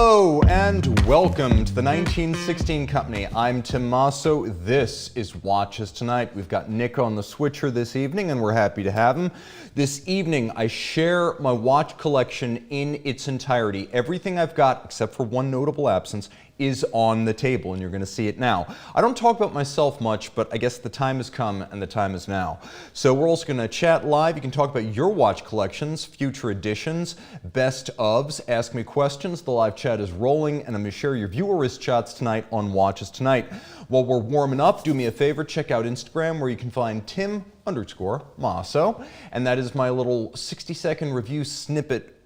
Hello and welcome to the 1916 Company. I'm Tim Mosso. This is Watches Tonight. We've got Nick on the switcher this evening and we're happy to have him. This evening I share my watch collection in its entirety. Everything I've got, except for one notable absence, is on the table, and you're going to see it now. I don't talk about myself much, but I guess the time has come and the time is now. So we're also going to chat live. You can talk about your watch collections, future editions, best ofs, ask me questions. The live chat is rolling, and I'm going to share your viewer wrist shots tonight on Watches Tonight. While we're warming up, do me a favor, check out Instagram where you can find Tim_Mosso, and that is my little 60-second review snippet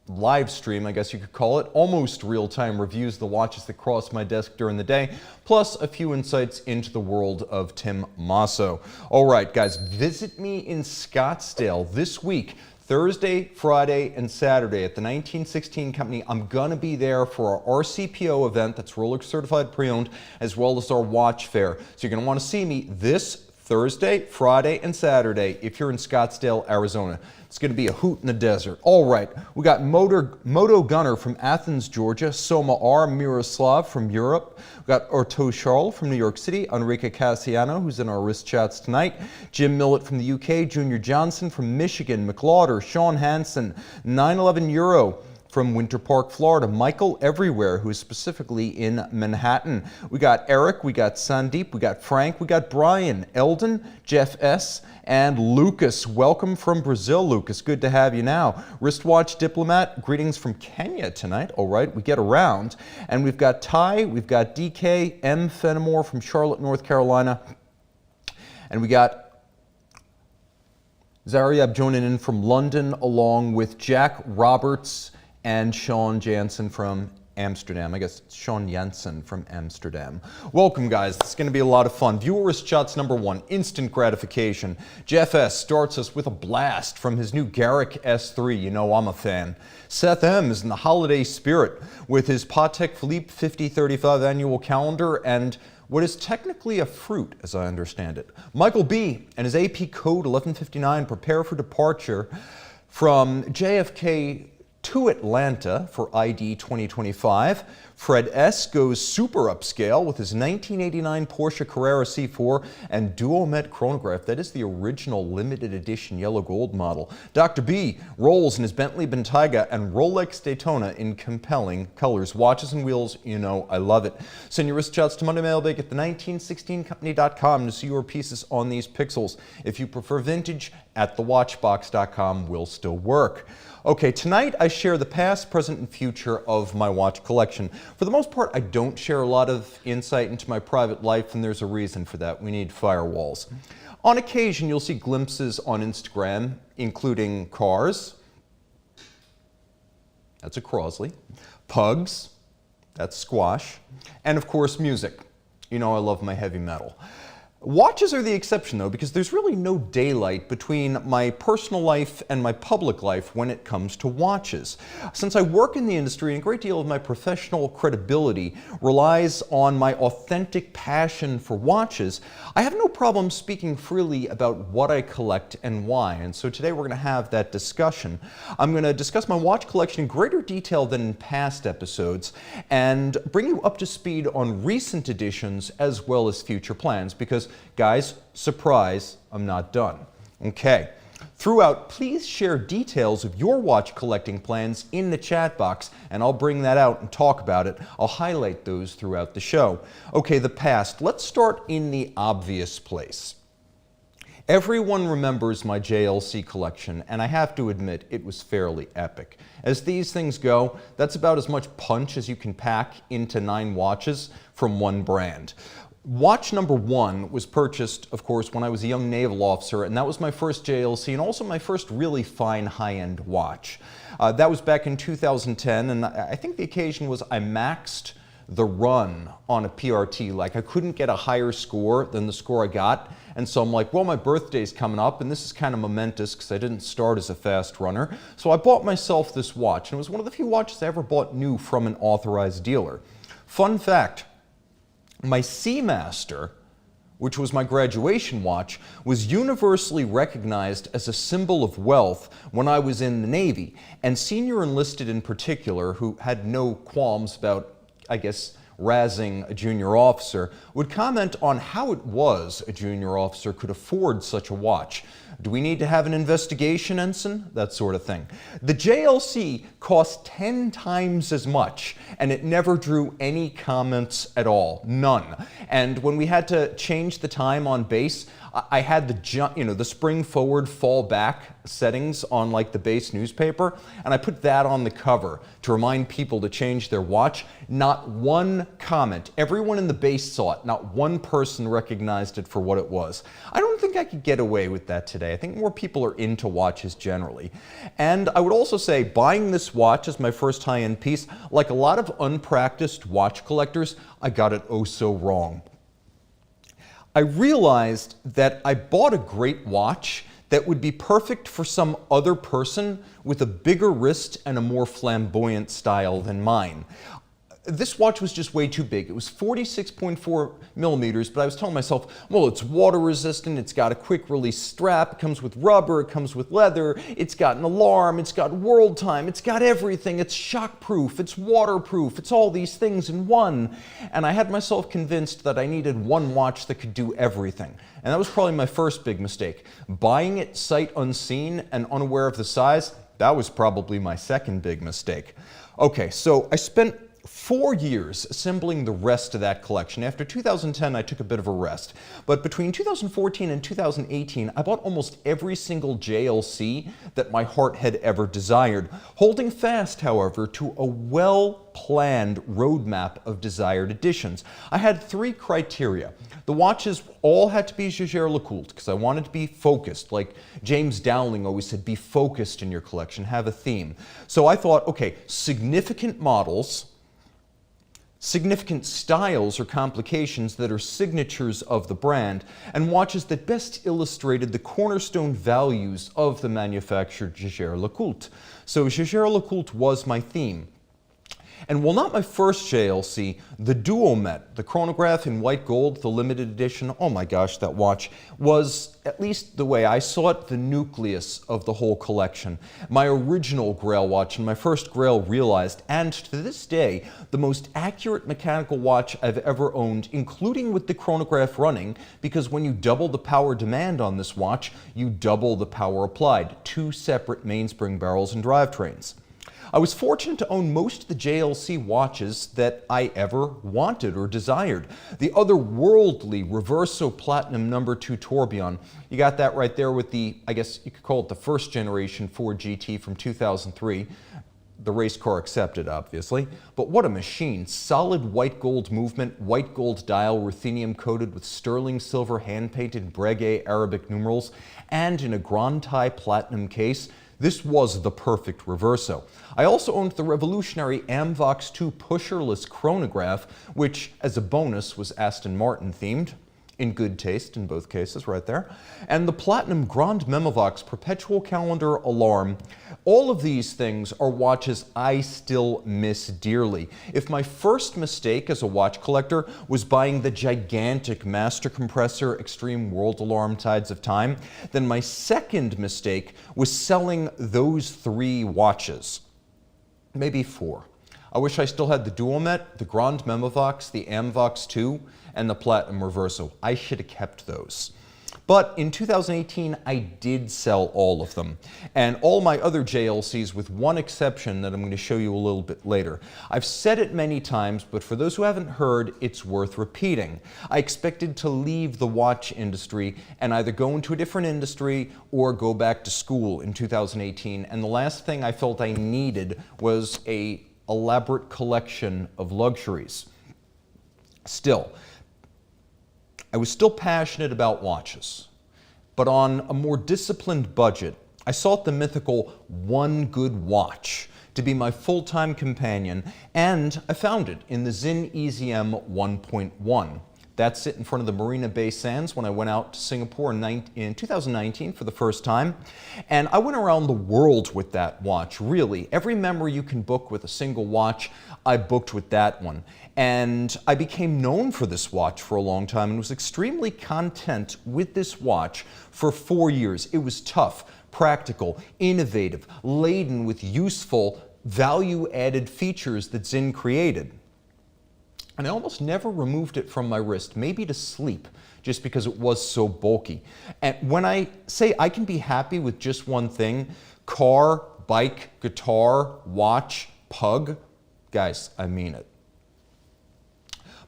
live stream, I guess you could call it, almost real-time reviews of the watches that cross my desk during the day, plus a few insights into the world of Tim Mosso. All right, guys, visit me in Scottsdale this week, Thursday, Friday, and Saturday at the 1916 Company. I'm gonna be there for our RCPO event, that's Rolex Certified Pre-Owned, as well as our watch fair. So you're gonna wanna see me this Thursday, Friday, and Saturday if you're in Scottsdale, Arizona. It's going to be a hoot in the desert. All right, we got Moto Gunner from Athens, Georgia, Soma R. Miroslav from Europe. We got Orto Charles from New York City, Enrique Cassiano, who's in our wrist chats tonight, Jim Millett from the UK, Junior Johnson from Michigan, McLauder, Sean Hansen, 911 Euro from Winter Park, Florida, Michael Everywhere, who is specifically in Manhattan. We got Eric, we got Sandeep, we got Frank, we got Brian, Eldon, Jeff S., and Lucas. Welcome from Brazil, Lucas. Good to have you now. Wristwatch Diplomat, greetings from Kenya tonight. All right, we get around. And we've got Ty, we've got DK, M. Fenimore from Charlotte, North Carolina. And we got Zariab joining in from London, along with Jack Roberts and Sean Jansen from Amsterdam. I guess it's Sean Jansen from Amsterdam. Welcome, guys. It's going to be a lot of fun. Viewer wrist shots number one, instant gratification. Jeff S. starts us with a blast from his new Garrick S3. You know I'm a fan. Seth M. is in the holiday spirit with his Patek Philippe 5035 annual calendar and what is technically a fruit, as I understand it. Michael B. and his AP code 1159 prepare for departure from JFK to Atlanta for ID 2025. Fred S. goes super upscale with his 1989 Porsche Carrera C4 and Duomet chronograph. That is the original limited edition yellow gold model. Dr. B rolls in his Bentley Bentayga and Rolex Daytona in compelling colors. Watches and wheels, you know I love it. Send your wrist shots to Monday Mailbag at the1916company.com to see your pieces on these pixels. If you prefer vintage, at thewatchbox.com will still work. Okay, tonight I share the past, present, and future of my watch collection. For the most part, I don't share a lot of insight into my private life, and there's a reason for that. We need firewalls. On occasion, you'll see glimpses on Instagram, including cars. That's a Crosley. Pugs. That's squash. And of course, music. You know I love my heavy metal. Watches are the exception, though, because there's really no daylight between my personal life and my public life when it comes to watches. Since I work in the industry, and a great deal of my professional credibility relies on my authentic passion for watches, I have no problem speaking freely about what I collect and why. And so today we're going to have that discussion. I'm going to discuss my watch collection in greater detail than in past episodes and bring you up to speed on recent editions as well as future plans, because guys, surprise, I'm not done. Okay. Throughout, please share details of your watch collecting plans in the chat box, and I'll bring that out and talk about it. I'll highlight those throughout the show. Okay, the past. Let's start in the obvious place. Everyone remembers my JLC collection, and I have to admit, it was fairly epic. As these things go, that's about as much punch as you can pack into 9 watches from one brand. Watch number one was purchased, of course, when I was a young naval officer, and that was my first JLC and also my first really fine high-end watch. That was back in 2010, and I think the occasion was I maxed the run on a PRT. Like, I couldn't get a higher score than the score I got, and so I'm like, well, my birthday's coming up, and this is kind of momentous because I didn't start as a fast runner. So I bought myself this watch, and it was one of the few watches I ever bought new from an authorized dealer. Fun fact, my Seamaster which was my graduation watch, was universally recognized as a symbol of wealth when I was in the Navy. And senior enlisted in particular, who had no qualms about, I guess, razzing a junior officer, would comment on how it was a junior officer could afford such a watch. Do we need to have an investigation, Ensign? That sort of thing. The JLC cost 10 times as much, and it never drew any comments at all. None. And when we had to change the time on base, I had the spring forward, fall back settings on like the base newspaper, and I put that on the cover to remind people to change their watch. Not one comment. Everyone in the base saw it. Not one person recognized it for what it was. I don't think I could get away with that today. I think more people are into watches generally. And I would also say buying this watch as my first high-end piece, like a lot of unpracticed watch collectors, I got it oh so wrong. I realized that I bought a great watch that would be perfect for some other person with a bigger wrist and a more flamboyant style than mine. This watch was just way too big. It was 46.4 millimeters, but I was telling myself, well, it's water resistant, it's got a quick release strap, it comes with rubber, it comes with leather, it's got an alarm, it's got world time, it's got everything, it's shockproof, it's waterproof, it's all these things in one. And I had myself convinced that I needed one watch that could do everything. And that was probably my first big mistake. Buying it sight unseen and unaware of the size, that was probably my second big mistake. Okay, so I spent 4 years assembling the rest of that collection. After 2010, I took a bit of a rest. But between 2014 and 2018, I bought almost every single JLC that my heart had ever desired, holding fast, however, to a well-planned roadmap of desired editions. I had 3 criteria. The watches all had to be Jaeger-LeCoultre, because I wanted to be focused. Like James Dowling always said, be focused in your collection, have a theme. So I thought, okay, significant models, significant styles or complications that are signatures of the brand, and watches that best illustrated the cornerstone values of the manufacturer Jaeger-LeCoultre. So Jaeger-LeCoultre was my theme. And while not my first JLC, the Duomet, the chronograph in white gold, the limited edition, oh my gosh, that watch, was, at least the way I saw it, the nucleus of the whole collection. My original Grail watch and my first Grail realized, and to this day, the most accurate mechanical watch I've ever owned, including with the chronograph running, because when you double the power demand on this watch, you double the power applied. 2 separate mainspring barrels and drivetrains. I was fortunate to own most of the JLC watches that I ever wanted or desired. The otherworldly Reverso Platinum No. 2 Tourbillon, you got that right there with the, I guess you could call it the first generation Ford GT from 2003. The race car accepted, obviously. But what a machine. Solid white gold movement, white gold dial, ruthenium coated with sterling silver hand-painted Breguet Arabic numerals, and in a Grand Tie platinum case. This was the perfect Reverso. I also owned the revolutionary Amvox 2 pusherless chronograph, which, as a bonus, was Aston Martin themed. In good taste in both cases, right there. And the platinum Grand Memovox perpetual calendar alarm. All of these things are watches I still miss dearly. If my first mistake as a watch collector was buying the gigantic Master Compressor Extreme World Alarm Tides of Time, then my second mistake was selling those 3 watches. Maybe 4. I wish I still had the Duomet, the Grand Memovox, the Amvox 2, and the Platinum Reverso. I should have kept those. But in 2018, I did sell all of them, and all my other JLCs with one exception that I'm going to show you a little bit later. I've said it many times, but for those who haven't heard, it's worth repeating. I expected to leave the watch industry and either go into a different industry or go back to school in 2018, and the last thing I felt I needed was an elaborate collection of luxuries. Still, I was still passionate about watches, but on a more disciplined budget, I sought the mythical one good watch to be my full-time companion, and I found it in the Zinn EZM 1.1. That's it in front of the Marina Bay Sands when I went out to Singapore in 2019 for the first time. And I went around the world with that watch, really. Every memory you can book with a single watch, I booked with that one. And I became known for this watch for a long time and was extremely content with this watch for 4 years. It was tough, practical, innovative, laden with useful, value-added features that Zinn created. And I almost never removed it from my wrist, maybe to sleep, just because it was so bulky. And when I say I can be happy with just one thing, car, bike, guitar, watch, pug, guys, I mean it.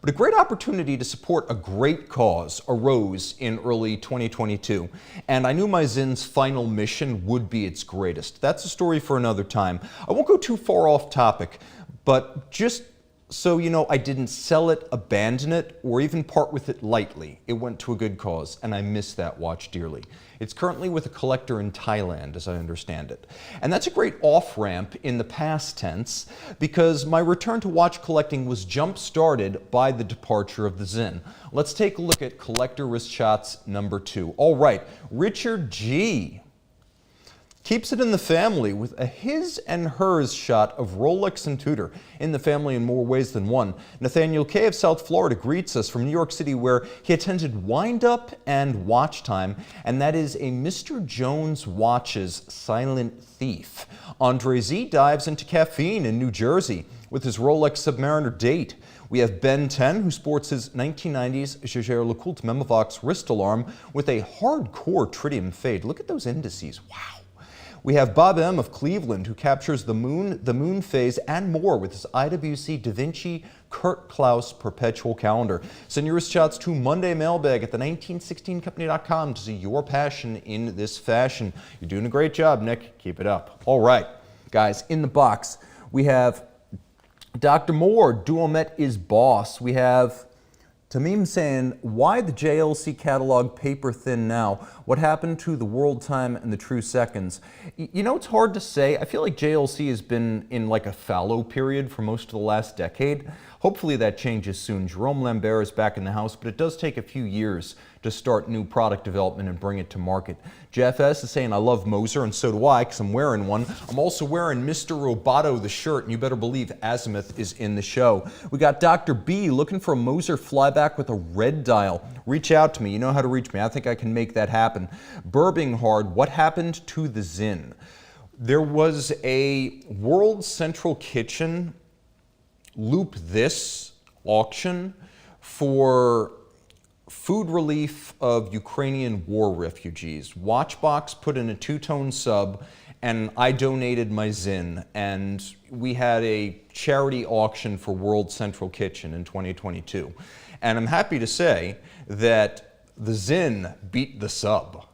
But a great opportunity to support a great cause arose in early 2022, and I knew my Zinn's final mission would be its greatest. That's a story for another time. I won't go too far off topic, but just so you know, I didn't sell it, abandon it, or even part with it lightly. It went to a good cause, and I miss that watch dearly. It's currently with a collector in Thailand, as I understand it. And that's a great off-ramp in the past tense, because my return to watch collecting was jump-started by the departure of the Zinn. Let's take a look at collector wrist shots number 2. All right, Richard G. keeps it in the family with a his and hers shot of Rolex and Tudor, in the family in more ways than one. Nathaniel K. of South Florida greets us from New York City, where he attended Wind Up and Watch Time, and that is a Mr. Jones Watches Silent Thief. Andre Z dives into caffeine in New Jersey with his Rolex Submariner date. We have Ben 10, who sports his 1990s Jaeger LeCoultre Memovox wrist alarm with a hardcore tritium fade. Look at those indices, wow. We have Bob M. of Cleveland, who captures the moon phase and more with his IWC Da Vinci Kurt Klaus Perpetual Calendar. Send your wrist shots to Monday Mailbag at the1916company.com to see your passion in this fashion. You're doing a great job, Nick. Keep it up. All right, guys, in the box, we have Dr. Moore, Duomet is boss. We have Tamim saying, why the JLC catalog paper thin now? What happened to the world time and the true seconds? You know, it's hard to say. I feel like JLC has been in like a fallow period for most of the last decade. Hopefully that changes soon. Jerome Lambert is back in the house, but it does take a few years to start new product development and bring it to market. Jeff S. is saying, I love Moser, and so do I, because I'm wearing one. I'm also wearing Mr. Roboto, the shirt, and you better believe Azimuth is in the show. We got Dr. B looking for a Moser flyback with a red dial. Reach out to me. You know how to reach me. I think I can make that happen. Burbinghard, what happened to the Zinn? There was a World Central Kitchen Loop This auction for food relief of Ukrainian war refugees. Watchbox put in a two-tone sub, and I donated my Zinn, and we had a charity auction for World Central Kitchen in 2022. And I'm happy to say that the Zinn beat the sub.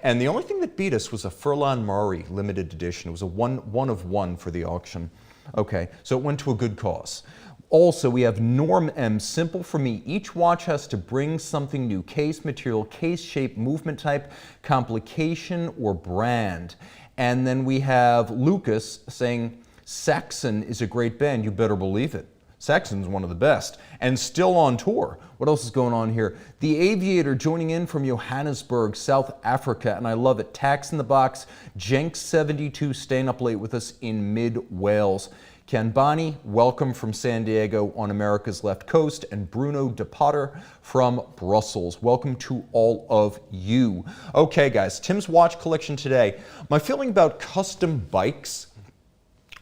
And the only thing that beat us was a Furlan Murray limited edition. It was a one of one for the auction. Okay, so it went to a good cause. Also, we have Norm M, simple for me. Each watch has to bring something new. Case material, case shape, movement type, complication, or brand. And then we have Lucas saying, Saxon is a great band. You better believe it. Saxon's one of the best, and still on tour. What else is going on here? The Aviator joining in from Johannesburg, South Africa, and I love it. Tax in the box. Jenks72 staying up late with us in mid-Wales. Kanbani, welcome from San Diego on America's left coast, and Bruno De Potter from Brussels. Welcome to all of you. Okay, guys, Tim's watch collection today. My feeling about custom bikes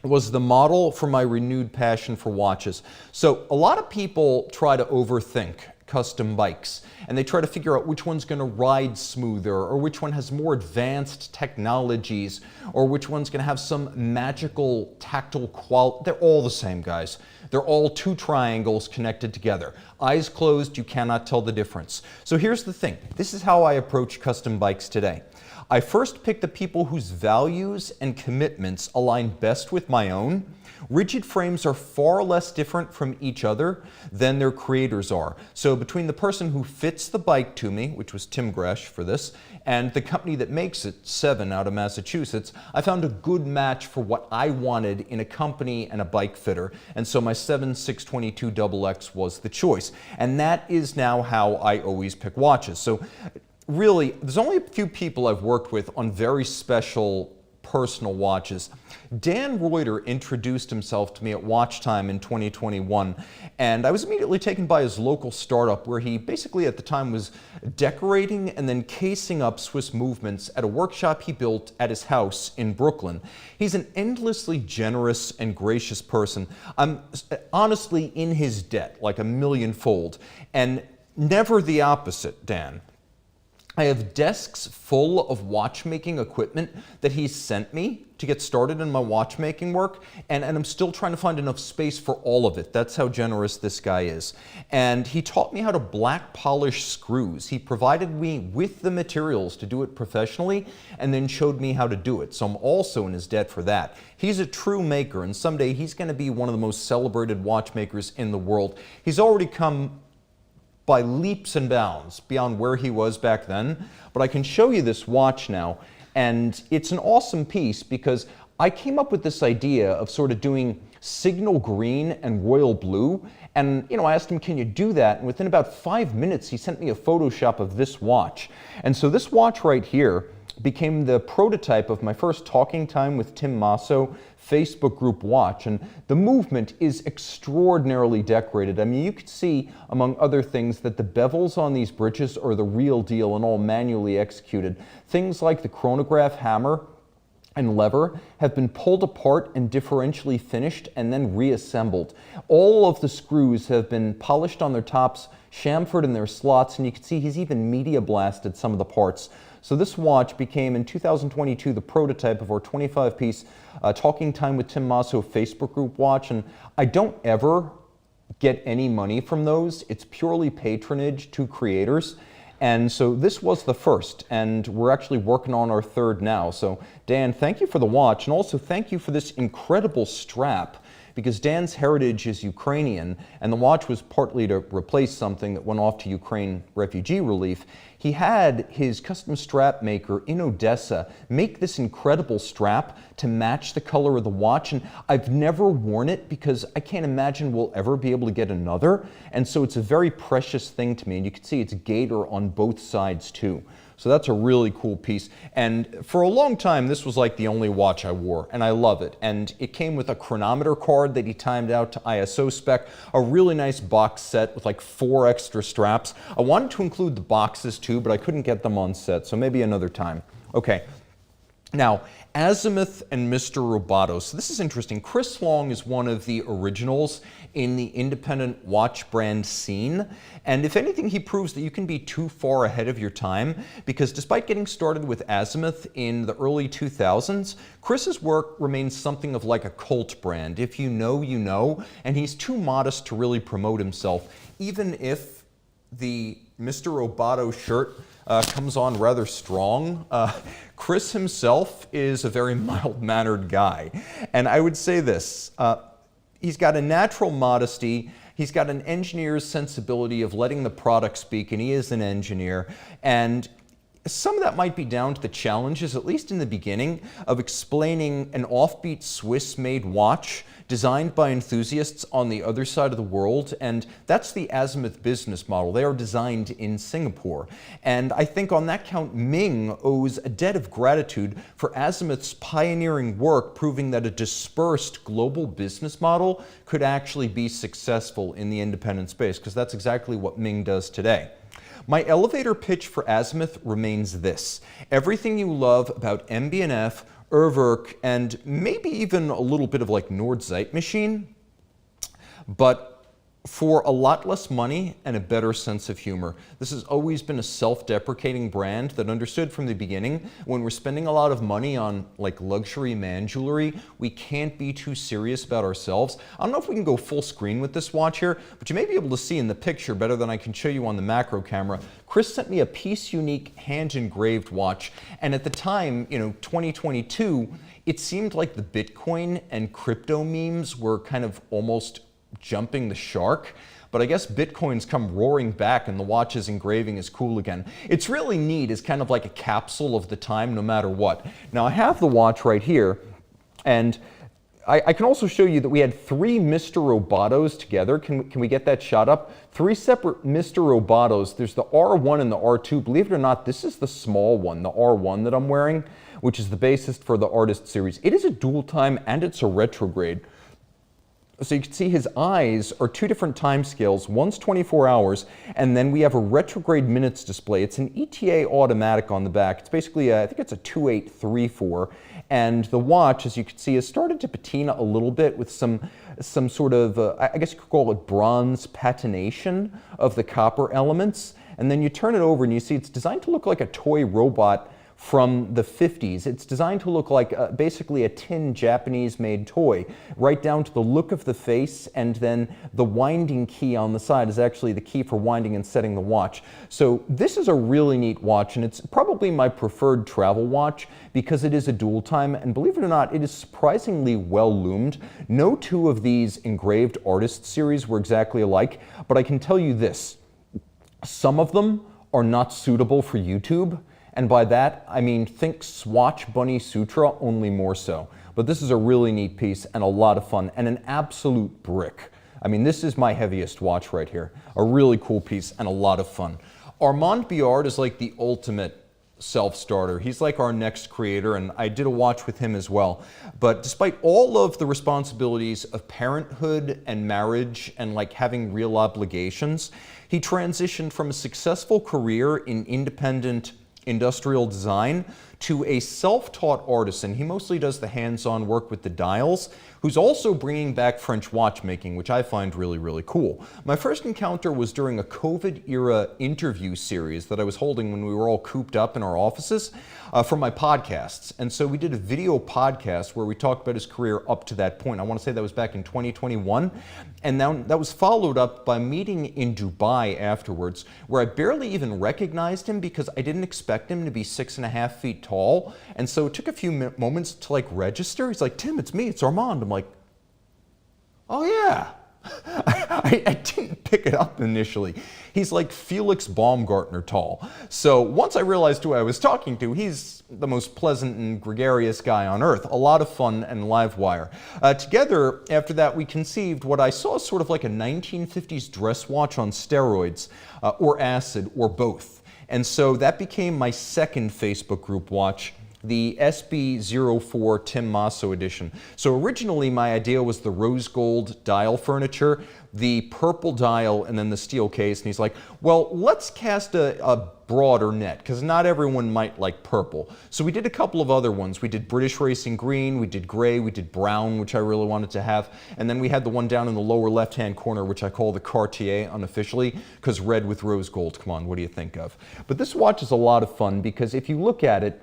was the model for my renewed passion for watches. So a lot of people try to overthink custom bikes, and they try to figure out which one's going to ride smoother, or which one has more advanced technologies, or which one's going to have some magical tactile quality. They're all the same, guys. They're all two triangles connected together. Eyes closed, you cannot tell the difference. So here's the thing. This is how I approach custom bikes today. I first pick the people whose values and commitments align best with my own. Rigid frames are far less different from each other than their creators are. So between the person who fits the bike to me, which was Tim Gresh for this, and the company that makes it, Seven out of Massachusetts, I found a good match for what I wanted in a company and a bike fitter. And so my 7622XX was the choice. And that is now how I always pick watches. So really, there's only a few people I've worked with on very special personal watches. Dan Reuter introduced himself to me at Watch Time in 2021, and I was immediately taken by his local startup where he basically at the time was decorating and then casing up Swiss movements at a workshop he built at his house in Brooklyn. He's an endlessly generous and gracious person. I'm honestly in his debt, like a millionfold, and never the opposite, Dan. I have desks full of watchmaking equipment that he's sent me to get started in my watchmaking work, and I'm still trying to find enough space for all of it. That's how generous this guy is. And he taught me how to black polish screws. He provided me with the materials to do it professionally and then showed me how to do it. So I'm also in his debt for that. He's a true maker, and someday he's going to be one of the most celebrated watchmakers in the world. He's already come by leaps and bounds beyond where he was back then. But I can show you this watch now, and it's an awesome piece because I came up with this idea of sort of doing signal green and royal blue. And I asked him, can you do that? And within about 5 minutes, he sent me a Photoshop of this watch. And so this watch right here became the prototype of my first Talking Time with Tim Mosso Facebook group watch, and the movement is extraordinarily decorated. I mean, you could see, among other things, that the bevels on these bridges are the real deal and all manually executed. Things like the chronograph hammer and lever have been pulled apart and differentially finished and then reassembled. All of the screws have been polished on their tops, chamfered in their slots, and you can see he's even media blasted some of the parts. So this watch became, in 2022, the prototype of our 25-piece Talking Time with Tim Mosso Facebook group watch, and I don't ever get any money from those. It's purely patronage to creators. And so this was the first, and we're actually working on our third now. So Dan, thank you for the watch, and also thank you for this incredible strap, because Dan's heritage is Ukrainian, and the watch was partly to replace something that went off to Ukraine refugee relief. He had his custom strap maker in Odessa make this incredible strap to match the color of the watch, and I've never worn it because I can't imagine we'll ever be able to get another, and so it's a very precious thing to me, and you can see it's gator on both sides too. So that's a really cool piece. And for a long time, this was like the only watch I wore, and I love it. And it came with a chronometer card that he timed out to ISO spec, a really nice box set with like 4 extra straps. I wanted to include the boxes too, but I couldn't get them on set, so maybe another time. Okay. Now, Azimuth and Mr. Roboto. So this is interesting. Chris Long is one of the originals in the independent watch brand scene. And if anything, he proves that you can be too far ahead of your time, because despite getting started with Azimuth in the early 2000s, Chris's work remains something of like a cult brand. If you know, you know, and he's too modest to really promote himself, even if the Mr. Roboto shirt comes on rather strong. Chris himself is a very mild-mannered guy. And I would say this, he's got a natural modesty, he's got an engineer's sensibility of letting the product speak, and he is an engineer. And some of that might be down to the challenges, at least in the beginning, of explaining an offbeat Swiss-made watch designed by enthusiasts on the other side of the world, and that's the Azimuth business model. They are designed in Singapore. And I think on that count, Ming owes a debt of gratitude for Azimuth's pioneering work, proving that a dispersed global business model could actually be successful in the independent space, because that's exactly what Ming does today. My elevator pitch for Azimuth remains this: everything you love about MB&F, Urwerk, and maybe even a little bit of like Nordzeitmaschine, but for a lot less money and a better sense of humor. This has always been a self-deprecating brand that understood from the beginning, when we're spending a lot of money on like luxury man jewelry, we can't be too serious about ourselves. I don't know if we can go full screen with this watch here, but you may be able to see in the picture better than I can show you on the macro camera. Chris sent me a piece unique hand-engraved watch, and at the time, 2022, it seemed like the Bitcoin and crypto memes were kind of almost jumping the shark, but I guess Bitcoin's come roaring back and the watch's engraving is cool again. It's really neat. It's kind of like a capsule of the time no matter what. Now I have the watch right here, and I can also show you that we had 3 Mr. Robotos together. Can we get that shot up? 3 separate Mr. Robotos. There's the R1 and the R2. Believe it or not, this is the small one, the R1 that I'm wearing, which is the basis for the Artist series. It is a dual time and it's a retrograde. So you can see his eyes are 2 different time scales. One's 24 hours, and then we have a retrograde minutes display. It's an ETA automatic on the back. It's basically, I think it's a 2834. And the watch, as you can see, has started to patina a little bit with some sort of, I guess you could call it bronze patination of the copper elements. And then you turn it over and you see it's designed to look like a toy robot from the 50s. It's designed to look like basically a tin Japanese-made toy, right down to the look of the face, and then the winding key on the side is actually the key for winding and setting the watch. So this is a really neat watch, and it's probably my preferred travel watch because it is a dual time, and believe it or not, it is surprisingly well loomed. No 2 of these engraved Artist series were exactly alike, but I can tell you this, some of them are not suitable for YouTube. And by that, I mean think Swatch Bunny Sutra, only more so. But this is a really neat piece and a lot of fun and an absolute brick. I mean, this is my heaviest watch right here. A really cool piece and a lot of fun. Armand Biard is like the ultimate self-starter. He's like our next creator, and I did a watch with him as well. But despite all of the responsibilities of parenthood and marriage and like having real obligations, he transitioned from a successful career in independent industrial design to a self-taught artisan. He mostly does the hands-on work with the dials, who's also bringing back French watchmaking, which I find really, really cool. My first encounter was during a COVID-era interview series that I was holding when we were all cooped up in our offices for my podcasts. And so we did a video podcast where we talked about his career up to that point. I want to say that was back in 2021. And then that was followed up by meeting in Dubai afterwards, where I barely even recognized him because I didn't expect him to be 6.5 feet tall. And so it took a few moments to like register. He's like, "Tim, it's me, it's Armand." I'm like, "Oh yeah." I didn't pick it up initially. He's like Felix Baumgartner tall. So once I realized who I was talking to, he's the most pleasant and gregarious guy on earth. A lot of fun and live wire. Together, after that, we conceived what I saw as sort of like a 1950s dress watch on steroids, or acid, or both. And so that became my second Facebook group watch, the SB04 Tim Mosso edition. So originally my idea was the rose gold dial furniture, the purple dial, and then the steel case. And he's like, well, let's cast a broader net, because not everyone might like purple. So we did a couple of other ones. We did British Racing Green, we did gray, we did brown, which I really wanted to have. And then we had the one down in the lower left-hand corner, which I call the Cartier unofficially, because red with rose gold. Come on, what do you think of? But this watch is a lot of fun, because if you look at it,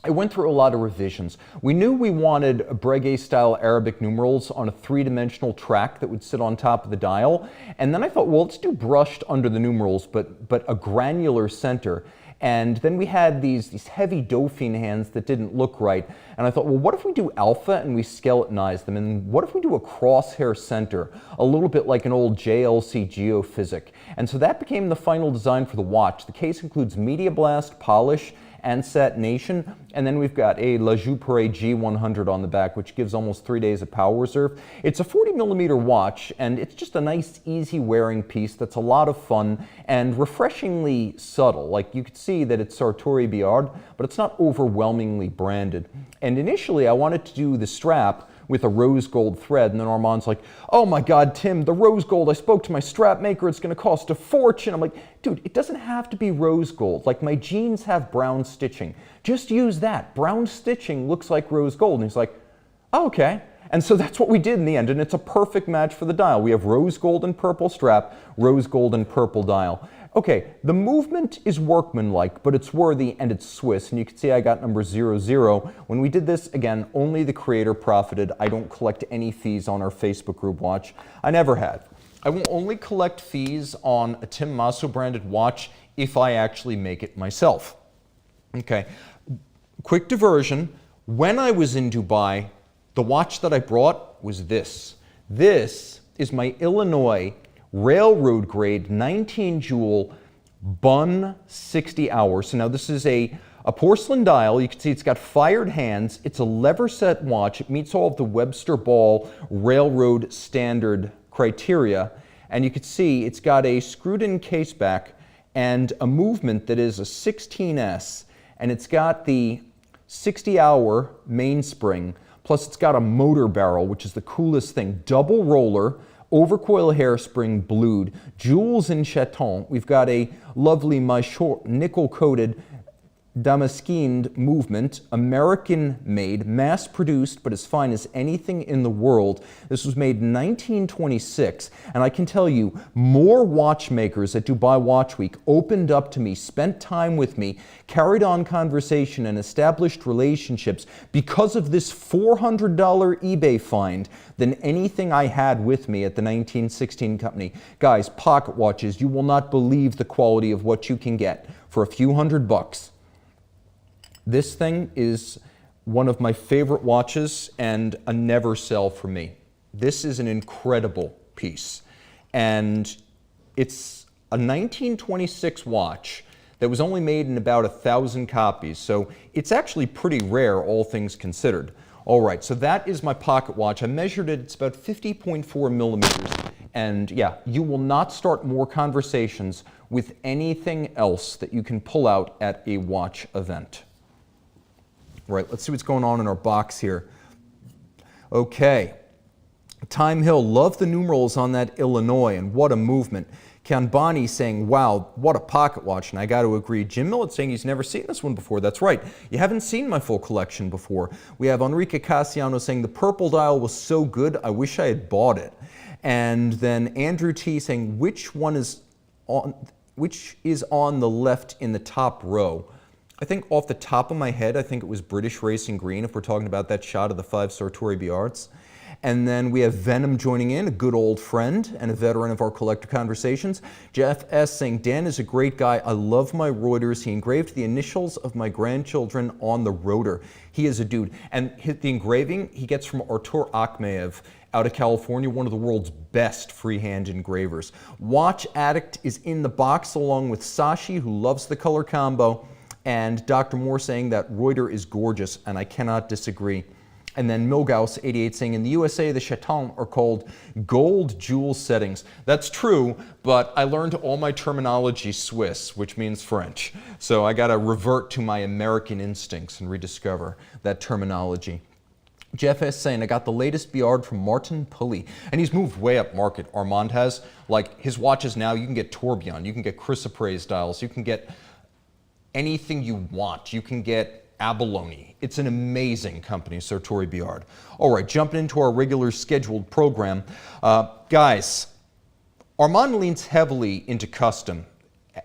I went through a lot of revisions. We knew we wanted Breguet-style Arabic numerals on a 3-dimensional track that would sit on top of the dial. And then I thought, well, let's do brushed under the numerals, but a granular center. And then we had these heavy Dauphine hands that didn't look right. And I thought, well, what if we do alpha and we skeletonize them? And what if we do a crosshair center, a little bit like an old JLC Geophysic? And so that became the final design for the watch. The case includes Media Blast, polish, Ansat Nation, and then we've got a La Jouperet G100 on the back, which gives almost 3 days of power reserve. It's a 40mm watch, and it's just a nice, easy wearing piece that's a lot of fun and refreshingly subtle. Like, you could see that it's Sartori Biard, but it's not overwhelmingly branded. And initially, I wanted to do the strap with a rose gold thread, and then Armand's like, "Oh my God, Tim, the rose gold, I spoke to my strap maker, it's gonna cost a fortune." I'm like, dude, it doesn't have to be rose gold. Like, my jeans have brown stitching. Just use that. Brown stitching looks like rose gold. And he's like, "Oh, okay." And so that's what we did in the end, and it's a perfect match for the dial. We have rose gold and purple strap, rose gold and purple dial. Okay, the movement is workmanlike, but it's worthy and it's Swiss, and you can see I got number 00. When we did this, again, only the creator profited. I don't collect any fees on our Facebook group watch. I never had. I will only collect fees on a Tim Mosso branded watch if I actually make it myself. Okay, quick diversion. When I was in Dubai, the watch that I brought was this. This is my Illinois railroad grade 19 jewel Bun 60 hours. So now this is a A porcelain dial. You can see it's got fired hands. It's a lever set watch. It meets all of the Webster Ball Railroad Standard criteria. And you can see it's got a screwed in case back and a movement that is a 16S. And it's got the 60-hour mainspring. Plus it's got a motor barrel, which is the coolest thing. Double roller, overcoil hairspring blued, jewels in chaton. We've got a lovely nickel-coated Damascened movement, American-made, mass-produced, but as fine as anything in the world. This was made in 1926, and I can tell you, more watchmakers at Dubai Watch Week opened up to me, spent time with me, carried on conversation, and established relationships because of this $400 eBay find than anything I had with me at the 1916 company. Guys, pocket watches, you will not believe the quality of what you can get for a few $100. This thing is one of my favorite watches and a never sell for me. This is an incredible piece. And it's a 1926 watch that was only made in about 1,000 copies. So it's actually pretty rare, all things considered. All right, so that is my pocket watch. I measured it, it's about 50.4 millimeters. And yeah, you will not start more conversations with anything else that you can pull out at a watch event. Right, let's see what's going on in our box here. Okay, Time Hill, love the numerals on that Illinois, and what a movement. Kanbani saying, wow, what a pocket watch, and I got to agree. Jim Millett saying he's never seen this one before. That's right, you haven't seen my full collection before. We have Enrique Casiano saying the purple dial was so good, I wish I had bought it. And then Andrew T saying, which is on the left in the top row? I think off the top of my head, I think it was British Racing Green, if we're talking about that shot of the 5 Sartori Biards. And then we have Venom joining in, a good old friend and a veteran of our collector conversations. Jeff S. saying, Dan is a great guy. I love my Reuters. He engraved the initials of my grandchildren on the rotor. He is a dude. And the engraving he gets from Artur Akhmeyev out of California, one of the world's best freehand engravers. Watch Addict is in the box along with Sashi, who loves the color combo. And Dr. Moore saying that Reuter is gorgeous, and I cannot disagree. And then Milgaus 88 saying, in the USA, the chatons are called gold jewel settings. That's true, but I learned all my terminology Swiss, which means French. So I got to revert to my American instincts and rediscover that terminology. Jeff S. saying, I got the latest Biard from Martin Pulley. And he's moved way up market, Armand has. Like, his watches now, you can get Tourbillon, you can get Chrysoprase dials, you can get anything you want. You can get Abalone. It's an amazing company, Sartori Biard. All right, jumping into our regular scheduled program. Guys, Armand leans heavily into custom.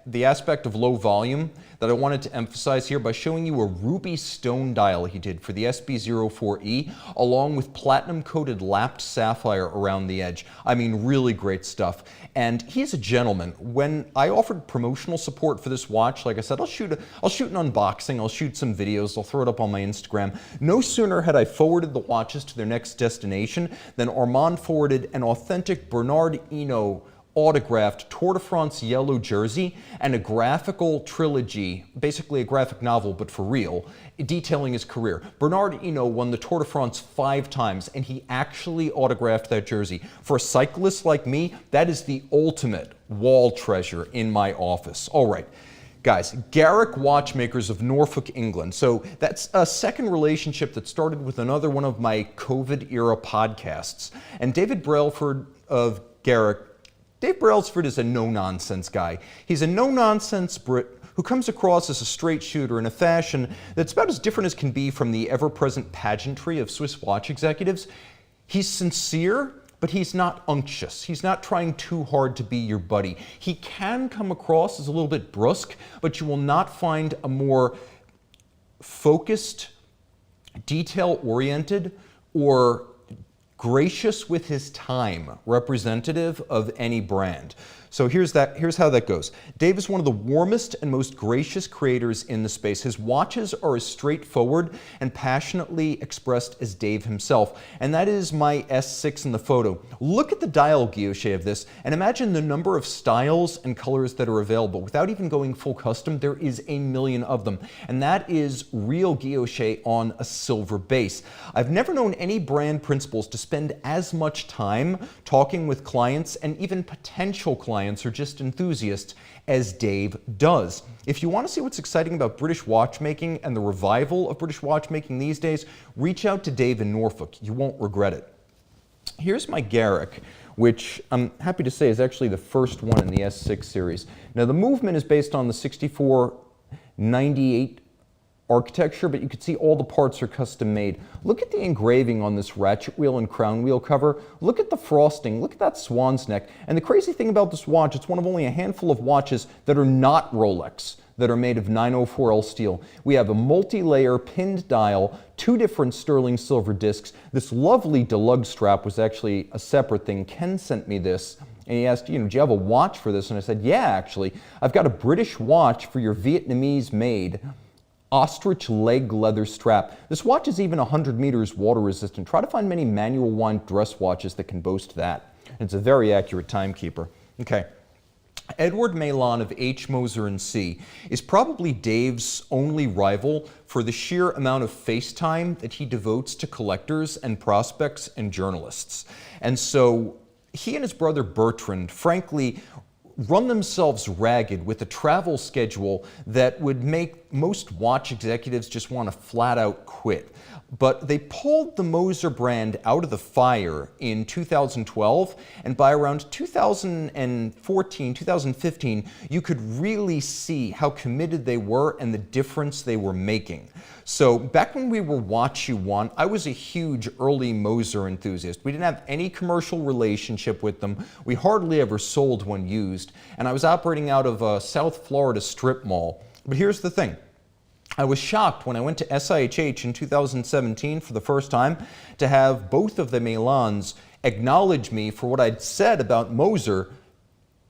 The aspect of low volume that I wanted to emphasize here by showing you a ruby stone dial he did for the SB04E, along with platinum-coated lapped sapphire around the edge. I mean, really great stuff. And he's a gentleman. When I offered promotional support for this watch, like I said, I'll shoot an unboxing, I'll shoot some videos, I'll throw it up on my Instagram. No sooner had I forwarded the watches to their next destination than Armand forwarded an authentic Bernard Hinault autographed Tour de France yellow jersey and a graphical trilogy, basically a graphic novel, but for real, detailing his career. Bernard Hinault won the Tour de France 5 times, and he actually autographed that jersey. For a cyclist like me, that is the ultimate wall treasure in my office. All right. Guys, Garrick Watchmakers of Norfolk, England. So that's a second relationship that started with another one of my COVID-era podcasts. And David Brailsford of Garrick, Dave Brailsford is a no-nonsense guy. He's a no-nonsense Brit who comes across as a straight shooter in a fashion that's about as different as can be from the ever-present pageantry of Swiss watch executives. He's sincere, but he's not unctuous. He's not trying too hard to be your buddy. He can come across as a little bit brusque, but you will not find a more focused, detail-oriented, or gracious with his time representative of any brand. So here's how that goes. Dave is one of the warmest and most gracious creators in the space. His watches are as straightforward and passionately expressed as Dave himself, and that is my S6 in the photo. Look at the dial guilloche of this, and imagine the number of styles and colors that are available. Without even going full custom, there is a million of them, and that is real guilloche on a silver base. I've never known any brand principals to spend as much time talking with clients and even potential clients or just enthusiasts as Dave does. If you want to see what's exciting about British watchmaking and the revival of British watchmaking these days, reach out to Dave in Norfolk. You won't regret it. Here's my Garrick, which I'm happy to say is actually the first one in the S6 series. Now the movement is based on the 6498 architecture, but you can see all the parts are custom made. Look at the engraving on this ratchet wheel and crown wheel cover. Look at the frosting. Look at that swan's neck. And the crazy thing about this watch, it's one of only a handful of watches that are not Rolex, that are made of 904L steel. We have a multi-layer pinned dial, 2 different sterling silver discs. This lovely lug strap was actually a separate thing. Ken sent me this. And he asked, do you have a watch for this? And I said, yeah, actually. I've got a British watch for your Vietnamese-made ostrich leg leather strap. This watch is even 100 meters water resistant. Try to find many manual wind dress watches that can boast that. And it's a very accurate timekeeper. Okay. Edward Malon of H. Moser & C. is probably Dave's only rival for the sheer amount of face time that he devotes to collectors and prospects and journalists. And so he and his brother Bertrand, frankly, run themselves ragged with a travel schedule that would make most watch executives just want to flat out quit. But they pulled the Moser brand out of the fire in 2012, and by around 2014, 2015, you could really see how committed they were and the difference they were making. So back when we were Watch You Want, I was a huge early Moser enthusiast. We didn't have any commercial relationship with them. We hardly ever sold when used, and I was operating out of a South Florida strip mall. But here's the thing. I was shocked when I went to SIHH in 2017 for the first time to have both of the Malons acknowledge me for what I'd said about Moser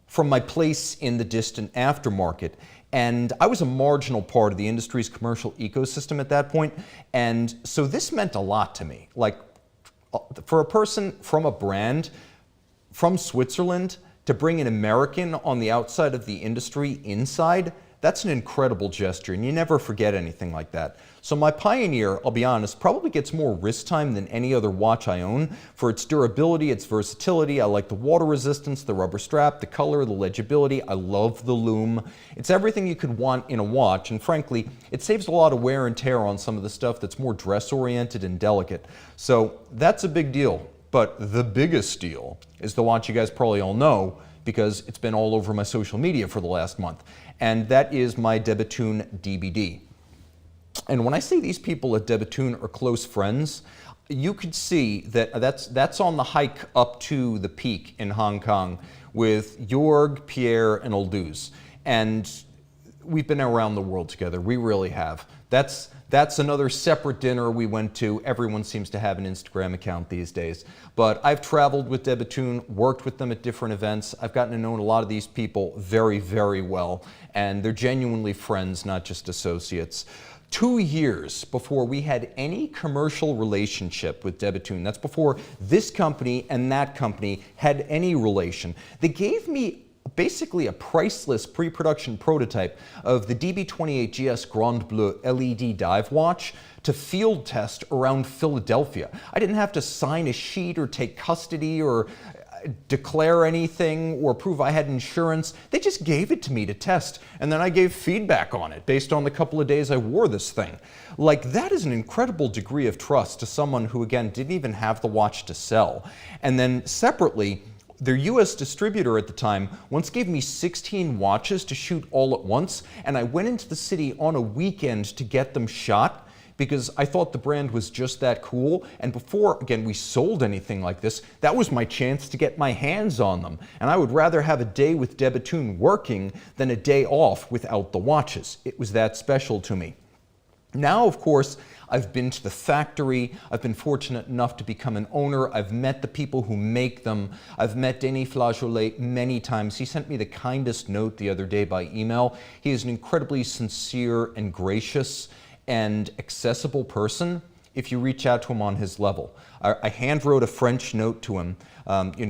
from my place in the distant aftermarket. And I was a marginal part of the industry's commercial ecosystem at that point, and so this meant a lot to me. Like, for a person from a brand from Switzerland to bring an American on the outside of the industry inside, that's an incredible gesture, and you never forget anything like that. So my Pioneer, I'll be honest, probably gets more wrist time than any other watch I own for its durability, its versatility. I like the water resistance, the rubber strap, the color, the legibility. I love the lume. It's everything you could want in a watch, and frankly, it saves a lot of wear and tear on some of the stuff that's more dress-oriented and delicate. So that's a big deal. But the biggest deal is the watch you guys probably all know, because it's been all over my social media for the last month. And that is my Bethune DBD. And when I say these people at Bethune are close friends, you could see that that's on the hike up to the peak in Hong Kong with Jorg, Pierre, and Aldous. And we've been around the world together. We really have. That's another separate dinner we went to. Everyone seems to have an Instagram account these days. But I've traveled with Bethune, worked with them at different events. I've gotten to know a lot of these people very, very well. And they're genuinely friends, not just associates. 2 years before we had any commercial relationship with Bethune, that's before this company and that company had any relation, they gave me basically a priceless pre-production prototype of the DB28GS Grand Bleu LED dive watch to field test around Philadelphia. I didn't have to sign a sheet or take custody or declare anything or prove I had insurance. They just gave it to me to test, and then I gave feedback on it based on the couple of days I wore this thing. Like, that is an incredible degree of trust to someone who, again, didn't even have the watch to sell. And then separately, their US distributor at the time once gave me 16 watches to shoot all at once, and I went into the city on a weekend to get them shot because I thought the brand was just that cool. And before, again, we sold anything like this, that was my chance to get my hands on them. And I would rather have a day with Bethune working than a day off without the watches. It was that special to me. Now, of course, I've been to the factory. I've been fortunate enough to become an owner. I've met the people who make them. I've met Denis Flageolet many times. He sent me the kindest note the other day by email. He is an incredibly sincere and gracious and accessible person if you reach out to him on his level. I hand wrote a French note to him,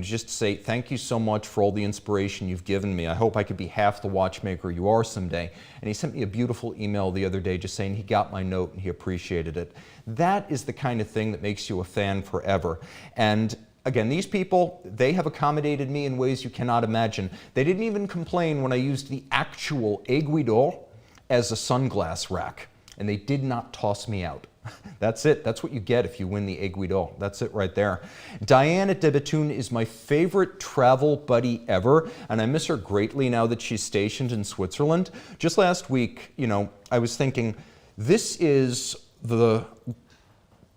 just to say, thank you so much for all the inspiration you've given me. I hope I could be half the watchmaker you are someday. And he sent me a beautiful email the other day just saying he got my note and he appreciated it. That is the kind of thing that makes you a fan forever. And again, these people, they have accommodated me in ways you cannot imagine. They didn't even complain when I used the actual aiguille d'or as a sunglass rack, and they did not toss me out. That's it. That's what you get if you win the aiguille d'or. That's it right there. Diane at de Bethune is my favorite travel buddy ever, and I miss her greatly now that she's stationed in Switzerland. Just last week, I was thinking, this is the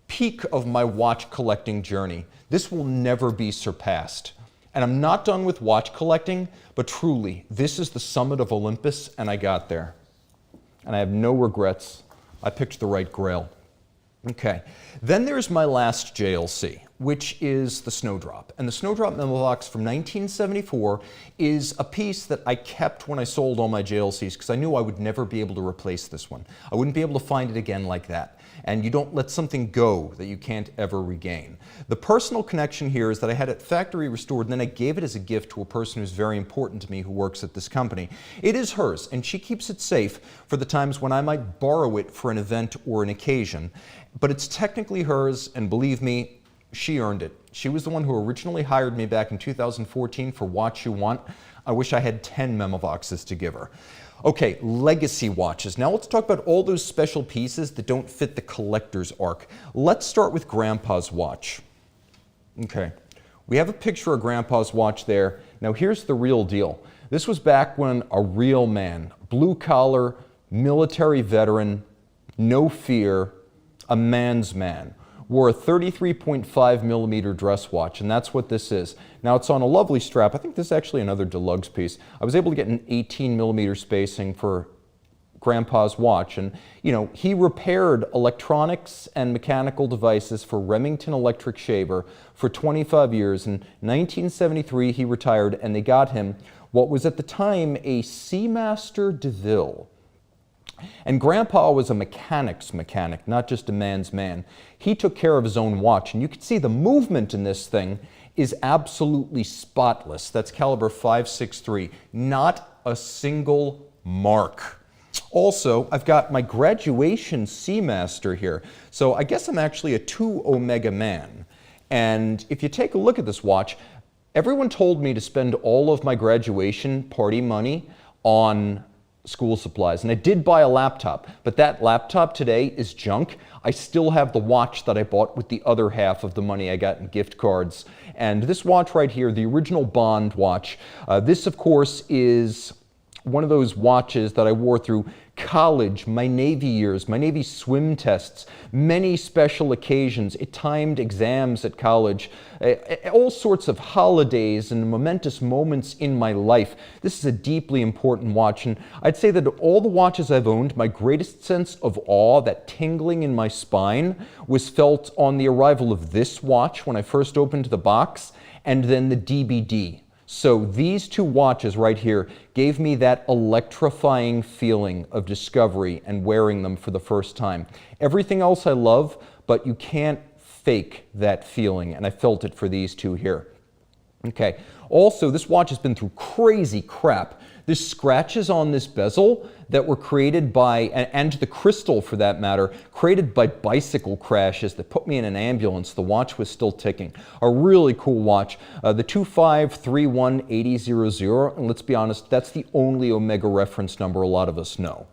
peak of my watch collecting journey. This will never be surpassed. And I'm not done with watch collecting, but truly, this is the summit of Olympus, and I got there. And I have no regrets. I picked the right grail. Okay, then there's my last JLC, which is the Snowdrop. And the Snowdrop memo box from 1974 is a piece that I kept when I sold all my JLCs because I knew I would never be able to replace this one. I wouldn't be able to find it again like that. And you don't let something go that you can't ever regain. The personal connection here is that I had it factory restored and then I gave it as a gift to a person who's very important to me who works at this company. It is hers and she keeps it safe for the times when I might borrow it for an event or an occasion. But it's technically hers, and believe me, she earned it. She was the one who originally hired me back in 2014 for Watch You Want. I wish I had 10 memo boxes to give her. Okay, legacy watches. Now let's talk about all those special pieces that don't fit the collector's arc. Let's start with Grandpa's watch. Okay, we have a picture of Grandpa's watch there. Now here's the real deal. This was back when a real man, blue collar, military veteran, no fear, a man's man, wore a 33.5 millimeter dress watch, and that's what this is. Now it's on a lovely strap. I think this is actually another deluxe piece. I was able to get an 18 millimeter spacing for Grandpa's watch, and he repaired electronics and mechanical devices for Remington Electric Shaver for 25 years. In 1973 he retired, and they got him what was at the time a Seamaster Diver. And Grandpa was a mechanic's mechanic, not just a man's man. He took care of his own watch, and you can see the movement in this thing is absolutely spotless. That's caliber 563, not a single mark. Also, I've got my graduation Seamaster here, so I guess I'm actually a 2 Omega man. And if you take a look at this watch, everyone told me to spend all of my graduation party money on school supplies, and I did buy a laptop, but that laptop today is junk. I still have the watch that I bought with the other half of the money I got in gift cards. And this watch right here, the original Bond watch, this of course is one of those watches that I wore through college, my Navy years, my Navy swim tests, many special occasions. It timed exams at college, all sorts of holidays and momentous moments in my life. This is a deeply important watch, and I'd say that of all the watches I've owned, my greatest sense of awe, that tingling in my spine, was felt on the arrival of this watch when I first opened the box, and then the DBD. So these two watches right here gave me that electrifying feeling of discovery and wearing them for the first time. Everything else I love, but you can't fake that feeling, and I felt it for these two here. Okay, also this watch has been through crazy crap. There's scratches on this bezel that were created by, and the crystal for that matter, created by bicycle crashes that put me in an ambulance. The watch was still ticking. A really cool watch. The 25318000, and let's be honest, that's the only Omega reference number a lot of us know.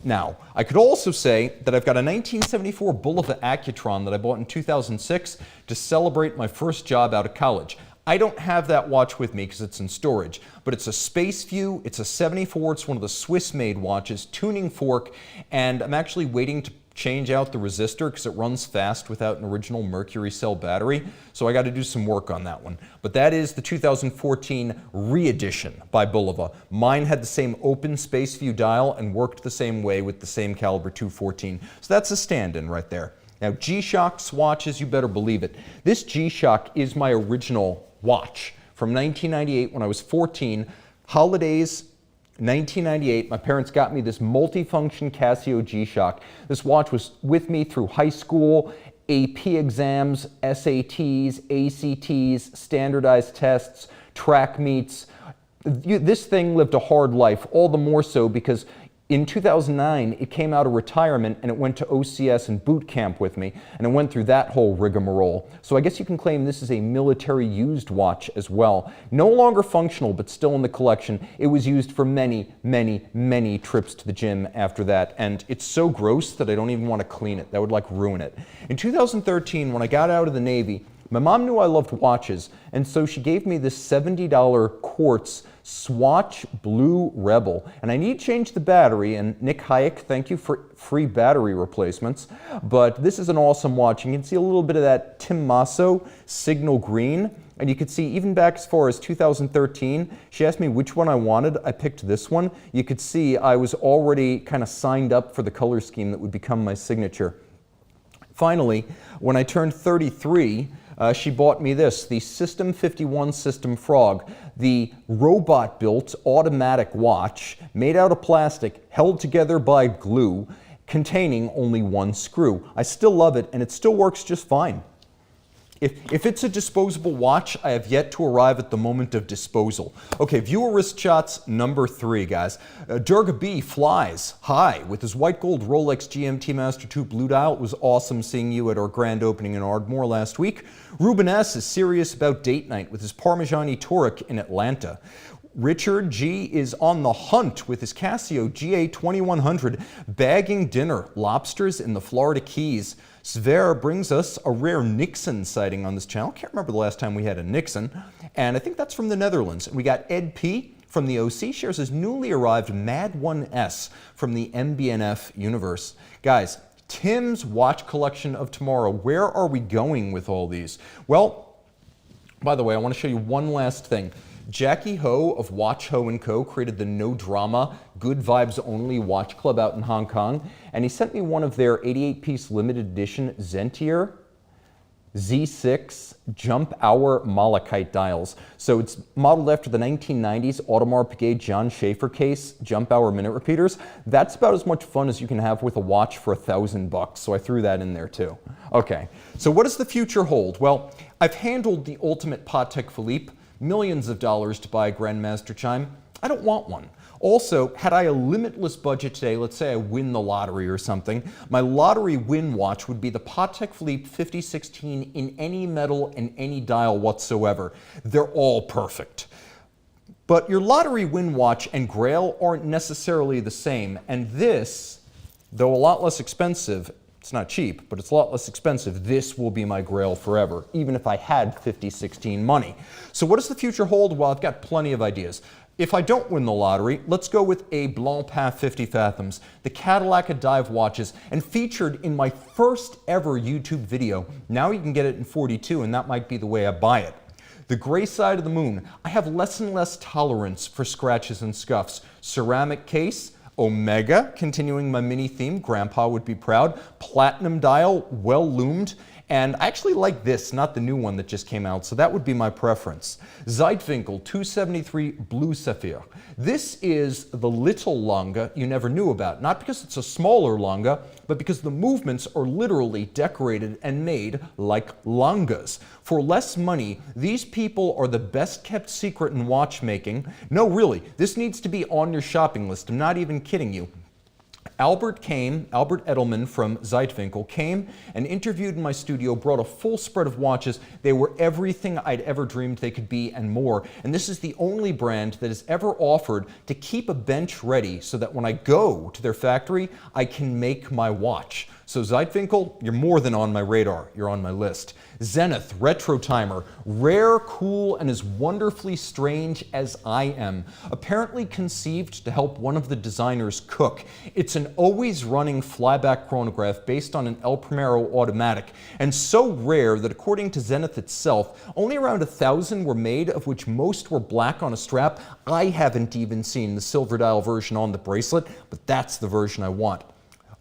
Now, I could also say that I've got a 1974 Bulova Accutron that I bought in 2006 to celebrate my first job out of college. I don't have that watch with me because it's in storage, but it's a Space View, it's a 74, it's one of the Swiss-made watches, tuning fork, and I'm actually waiting to change out the resistor because it runs fast without an original mercury cell battery. So I got to do some work on that one. But that is the 2014 re-edition by Bulova. Mine had the same open space view dial and worked the same way with the same caliber 214. So that's a stand-in right there. Now, G-Shock swatches, you better believe it. This G-Shock is my original watch from 1998 when I was 14. Holidays, 1998, my parents got me this multifunction Casio G-Shock. This watch was with me through high school, AP exams, SATs, ACTs, standardized tests, track meets. This thing lived a hard life, all the more so because in 2009, it came out of retirement and it went to OCS and boot camp with me, and it went through that whole rigmarole. So I guess you can claim this is a military used watch as well. No longer functional, but still in the collection. It was used for many, many, many trips to the gym after that, and it's so gross that I don't even want to clean it. That would like ruin it. In 2013, when I got out of the Navy, my mom knew I loved watches, and so she gave me this $70 quartz Swatch Blue Rebel. And I need to change the battery, and Nick Hayek, thank you for free battery replacements. But this is an awesome watch. You can see a little bit of that Tim Mosso signal green. And you can see even back as far as 2013, she asked me which one I wanted. I picked this one. You could see I was already kind of signed up for the color scheme that would become my signature. Finally, when I turned 33, she bought me this, the System 51 System Frog, the robot-built automatic watch made out of plastic, held together by glue, containing only one screw. I still love it, and it still works just fine. If it's a disposable watch, I have yet to arrive at the moment of disposal. Okay, viewer wrist shots number 3, guys. Durga B flies high with his white gold Rolex GMT Master 2 Blue Dial. It was awesome seeing you at our grand opening in Ardmore last week. Ruben S is serious about date night with his Parmigiani Tauric in Atlanta. Richard G is on the hunt with his Casio GA2100, bagging dinner, lobsters in the Florida Keys. Sver brings us a rare Nixon sighting on this channel. Can't remember the last time we had a Nixon, and I think that's from the Netherlands. And we got Ed P from the OC, shares his newly arrived Mad 1S from the MBNF universe. Guys, Tim's watch collection of tomorrow. Where are we going with all these? Well, by the way, I want to show you one last thing. Jackie Ho of Watch Ho & Co. created the No Drama, Good Vibes Only watch club out in Hong Kong, and he sent me one of their 88-piece limited edition Zentier Z6 Jump Hour Malachite dials. So it's modeled after the 1990s Audemars Piguet John Schaefer case Jump Hour minute repeaters. That's about as much fun as you can have with a watch for $1,000, so I threw that in there too. Okay, so what does the future hold? Well, I've handled the ultimate Patek Philippe, millions of dollars to buy a Grandmaster chime. I don't want one. Also, had I a limitless budget today, let's say I win the lottery or something, my lottery win watch would be the Patek Philippe 5016 in any metal and any dial whatsoever. They're all perfect. But your lottery win watch and Grail aren't necessarily the same, and this, though a lot less expensive, it's not cheap, but it's a lot less expensive. This will be my Grail forever, even if I had 5016 money. So what does the future hold? Well, I've got plenty of ideas. If I don't win the lottery, let's go with a Blancpain 50 Fathoms, the Cadillac of dive watches, and featured in my first ever YouTube video. Now you can get it in 42, and that might be the way I buy it. The gray side of the moon. I have less and less tolerance for scratches and scuffs. Ceramic case, Omega, continuing my mini theme, Grandpa would be proud. Platinum dial, well loomed. And I actually like this, not the new one that just came out, so that would be my preference. Zeitwinkel 273 Blue Sapphire. This is the little Lange you never knew about, not because it's a smaller Lange, but because the movements are literally decorated and made like Langes. For less money, these people are the best kept secret in watchmaking. No, really, this needs to be on your shopping list. I'm not even kidding you. Albert Edelman from Zeitwinkel came and interviewed in my studio, brought a full spread of watches. They were everything I'd ever dreamed they could be and more. And this is the only brand that has ever offered to keep a bench ready so that when I go to their factory, I can make my watch. So Zeitwinkel, you're more than on my radar. You're on my list. Zenith Retro Timer, rare, cool, and as wonderfully strange as I am. Apparently conceived to help one of the designers cook. It's an always running flyback chronograph based on an El Primero automatic, and so rare that according to Zenith itself, only around 1,000 were made, of which most were black on a strap. I haven't even seen the silver dial version on the bracelet, but that's the version I want.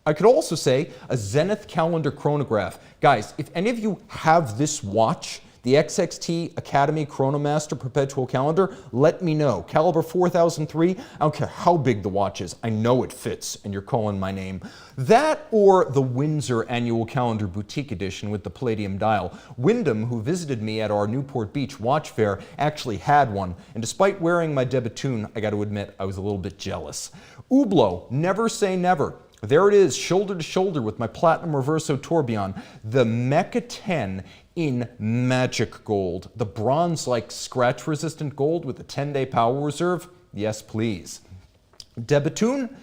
I could also say a Zenith calendar chronograph. Guys, if any of you have this watch, the XXT Academy Chronomaster Perpetual Calendar, let me know. Caliber 4003, I don't care how big the watch is, I know it fits, and you're calling my name. That or the Windsor Annual Calendar Boutique Edition with the Palladium dial. Wyndham, who visited me at our Newport Beach watch fair, actually had one, and despite wearing my de Bethune, I got to admit I was a little bit jealous. Hublot, never say never. There it is, shoulder to shoulder with my Platinum Reverso Tourbillon, the Mecha 10 in magic gold. The bronze-like scratch-resistant gold with a 10-day power reserve? Yes, please. De Bethune,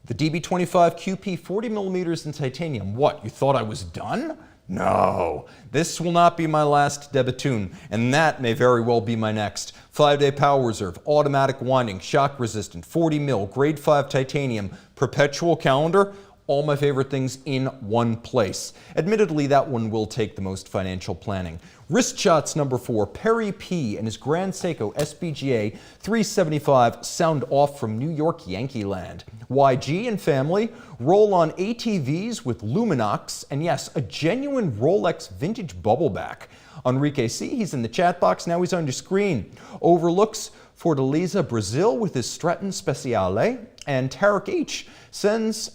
the DB25 QP 40 millimeters in titanium. What, you thought I was done? No, this will not be my last de Bethune, and that may very well be my next. 5-day power reserve, automatic winding, shock resistant, 40 mil, grade 5 titanium, perpetual calendar, all my favorite things in one place. Admittedly, that one will take the most financial planning. Wrist shots number 4, Perry P. and his Grand Seiko SBGA 375 sound off from New York Yankee Land. YG and family roll on ATVs with Luminox, and yes, a genuine Rolex vintage bubbleback. Enrique C., he's in the chat box, now he's on your screen. Overlooks Fortaleza, Brazil with his Stretton Speciale, and Tarek H. sends,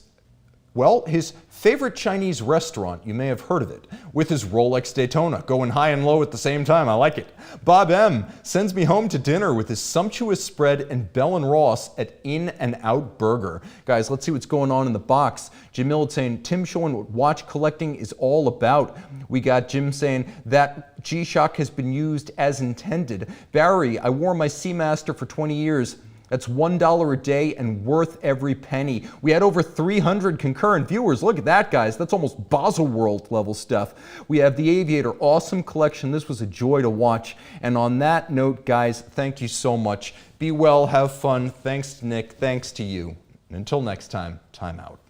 well, his favorite Chinese restaurant, you may have heard of it, with his Rolex Daytona, going high and low at the same time, I like it. Bob M. sends me home to dinner with his sumptuous spread and Bell & Ross at In-N-Out Burger. Guys, let's see what's going on in the box. Jamil saying, Tim showing what watch collecting is all about. We got Jim saying, that G-Shock has been used as intended. Barry, I wore my Seamaster for 20 years. That's $1 a day and worth every penny. We had over 300 concurrent viewers. Look at that, guys. That's almost Baselworld level stuff. We have the Aviator, awesome collection. This was a joy to watch. And on that note, guys, thank you so much. Be well, have fun. Thanks to Nick, thanks to you. And until next time, time out.